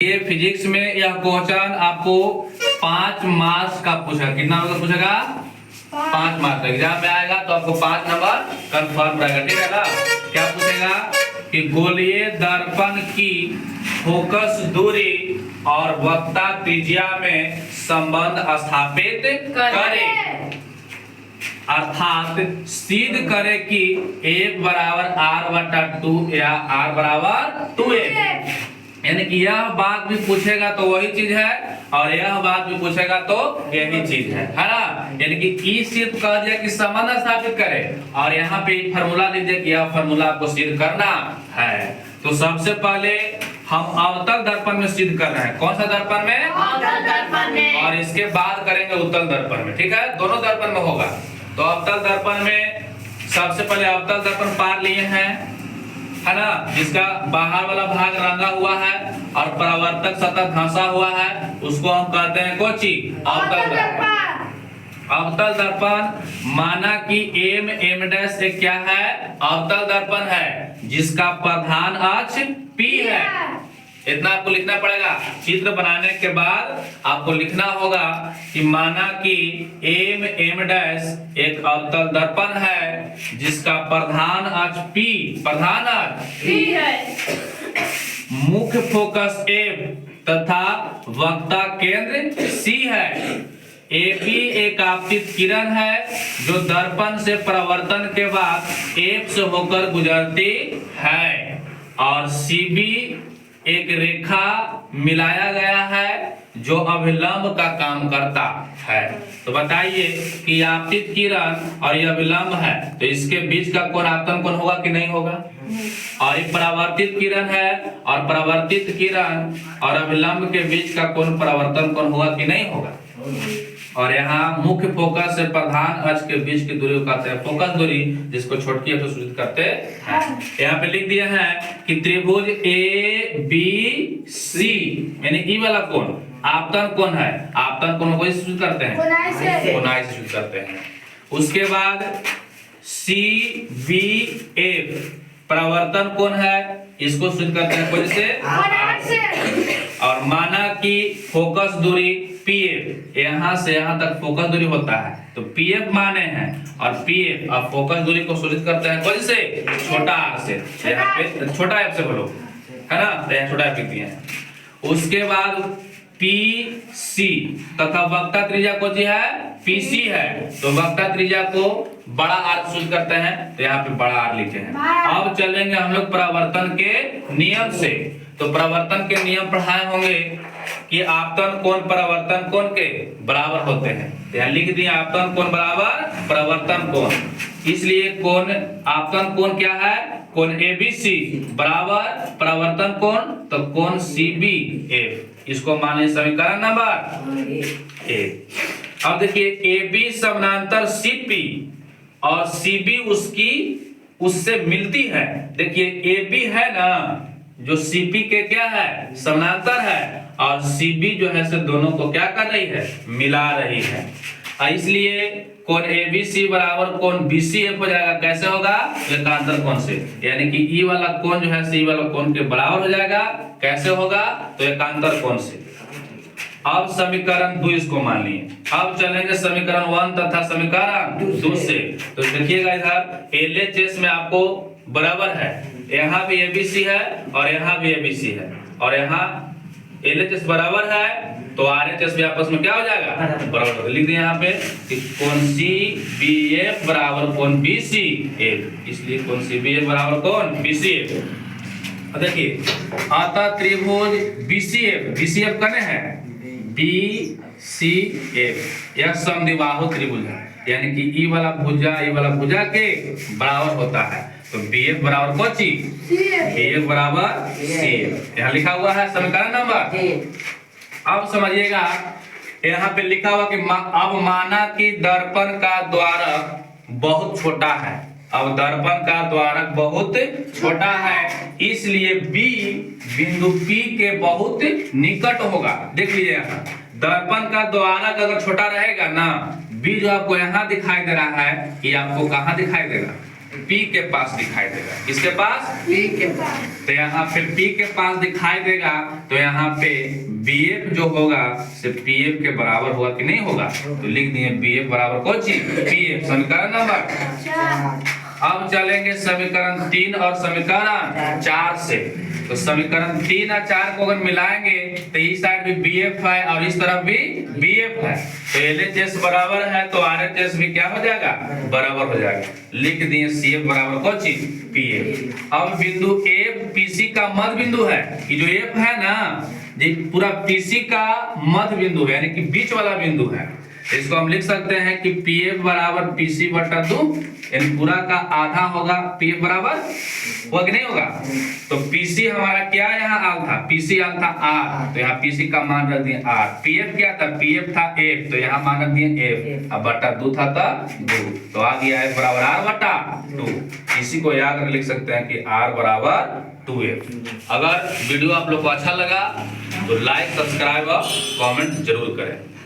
ये फिजिक्स में यह क्वेश्चन आपको 5 मार्क्स का पूछा। कितना नंबर पूछेगा? 5 मार्क्स का। एग्जाम में आएगा तो आपको 5 नंबर कंफर्म रहेगा। ठीक है ना? क्या पूछेगा कि गोलीय दर्पण की फोकस दूरी और वक्ता त्रिज्या में संबंध स्थापित करे, अर्थात सिद्ध करे कि 1 बराबर r/2 या r बराबर 2a। यानी कि यह बात भी पूछेगा तो वही चीज है और यह बात भी पूछेगा तो यही चीज है ना? यानी कि ई सिर्फ कह दिया कि संबंध स्थापित करे और यहाँ पे फार्मूला लिख दिया कि यह फार्मूला आपको सिद्ध करना है। तो सबसे पहले हम अवतल दर्पण में सिद्ध कर रहे हैं। कौन सा दर्पण में? अवतल दर्पण में। और इसके बाद करेंगे उत्तल दर्पण में। ठीक है? दोनों दर्पण में होगा। तो अवतल दर्पण में सबसे पहले अवतल दर्पण पार लिए हैं, है ना? जिसका बाहर वाला भाग रंगा हुआ है और परावर्तक सतह धंसा हुआ है, उसको हम कहते हैं कोची? अवतल दर्पण। अवतल दर्पण माना कि m' एक क्या है? अवतल दर्पण है जिसका प्रधान अक्ष P है। इतना आपको लिखना पड़ेगा। चित्र बनाने के बाद आपको लिखना होगा कि माना कि m' एक अवतल दर्पण है जिसका प्रधान अक्ष P, प्रधान अक्ष P है, मुख्य फोकस F तथा वक्ता केंद्र C है। AP एक आपतित किरण है जो दर्पण से परावर्तन के बाद F से होकर गुजरती है और CB एक रेखा मिलाया गया है जो अभिलंब का काम करता है। तो बताइए कि आपतित किरण और यह अभिलंब है तो इसके बीच का कोण आपतन कोण होगा कि नहीं होगा? और ये परावर्तित किरण है और परावर्तित किरण और अभिलंब के बीच का कोण परावर्तन कोण होगा कि नहीं होगा? और यहाँ मुख्य फोकस से प्रधान अक्ष के बीच की दूरी को कहते हैं फोकस दूरी, जिसको छोटकी अक्ष से सूचित करते हैं। यहाँ पे लिख दिया है कि त्रिभुज ABC यानी ई वाला कोण आपतन कोण है। आपतन कोण को सूचित करते हैं कोणाई से सूचित करते हैं। उसके बाद CBF परावर्तन कोण है, इसको सूचित करते हैं कोण से। और माना कि फोकस दूरी PF यहाँ से यहाँ तक फोकस दूरी होता है तो PF माने हैं और PF अब फोकस दूरी को सूचित करते हैं कौन से? छोटा r से। यहाँ पे छोटा f से बोलो, है ना? तो यहाँ छोटा f लिख दिए हैं। उसके बाद PC तथा वक्ता त्रिज्या कौन सी है? PC है। तो वक्ता त्रिज्या को बड़ा r सूचित करते हैं तो यहाँ पे बड़ा r लिखे हैं। अब चलेंगे हम लोग परावर्तन के नियम से। तो परावर्तन के नियम पढ़ाए होंगे कि आपतन कोण परावर्तन कोण के बराबर होते हैं। यहाँ लिख दिए आपतन कोण बराबर परावर्तन कोण। इसलिए कोण आपतन कोण क्या है? कोण ABC बराबर परावर्तन कोण तो कोण CBF। इसको मान लीजिए समीकरण नंबर 1। अब देखिए AB समानांतर CP और CB उससे मिलती है। देखिए AB है ना जो CP के क्या है? समानांतर है और CB जो है से दोनों को क्या कर रही है? मिला रही है। इसलिए कोण ABC बराबर कोण BCF हो जाएगा। कैसे होगा? एकांतर कोण से। यानी कि ई वाला कोण जो है C वाला कोण के बराबर हो जाएगा। कैसे होगा? तो एकांतर कोण से। अब समीकरण 2 इसको मान लिए। अब चलेंगे समीकरण 1 तथा समीकरण 2 से। तो देखिएगा इधर LHS में आपको बराबर है, यहाँ भी ABC है और यहाँ भी ABC है और यहाँ LHS बराबर है तो RHS भी आपस में क्या हो जाएगा? बराबर। लिख दिए यहाँ पे कि कोण CBF बराबर कोण BCF। इसलिए कोण CBF बराबर कोण BCF। देखिए आता त्रिभुज BCF कने है? BCF यह समद्विबाहु त्रिभुज है। यानी कि ई वाला भुजा के बराबर होता है। तो BF बराबर कौन चीज? BF बराबर CF। यहाँ लिखा हुआ है समीकरण नंबर। अब समझिएगा यहाँ पे लिखा हुआ कि अब माना कि दर्पण का द्वारक बहुत छोटा है। अब दर्पण का द्वारक बहुत छोटा है इसलिए B बिंदु P के बहुत निकट होगा। देख लीजिए यहाँ दर्पण का द्वारक अगर छोटा रहेगा ना, B जो आपको यहाँ दिखाई दे रहा है ये आपको कहाँ दिखाई देगा? P के पास दिखाई देगा। किसके पास? P के पास। तो यहाँ पे P के पास दिखाई देगा, तो यहाँ पे BF जो होगा से PF के बराबर होगा कि नहीं होगा? तो लिख दिए BF बराबर कौन चीज? PF। समीकरण नंबर 4। अब चलेंगे समीकरण 3 और समीकरण 4 से। तो समीकरण 3 और 4 को अगर मिलाएंगे तो इस साइड भी BF है और इस तरफ भी BF है, तो LHS बराबर है तो RHS भी क्या हो जाएगा? बराबर हो जाएगा। लिख दिए CF बराबर कौन चीज? PF। अब बिंदु F PC का मध्य बिंदु है। ये जो F है ना, ये पूरा PC का मध्य बिंदु है, यानी कि बीच वाला बिंदु है। इसको हम लिख सकते हैं कि PF बराबर PC बटा 2, यानी पूरा का आधा होगा PF बराबर, होगा कि नहीं होगा? तो PC हमारा क्या यहाँ आल था? PC आल था R, तो यहाँ PC का मान रख दिए R। PF क्या था? PF था F, तो यहाँ मान रख दिए F। अब बटा 2 था तो 2, तो आ गया F बराबर R बटा 2। इसी को याद कर लिख सकते हैं कि R बराबर 2F। अगर वीडियो आप लोग को अच्छा लगा तो लाइक, सब्सक्राइब और कमेंट जरूर करें।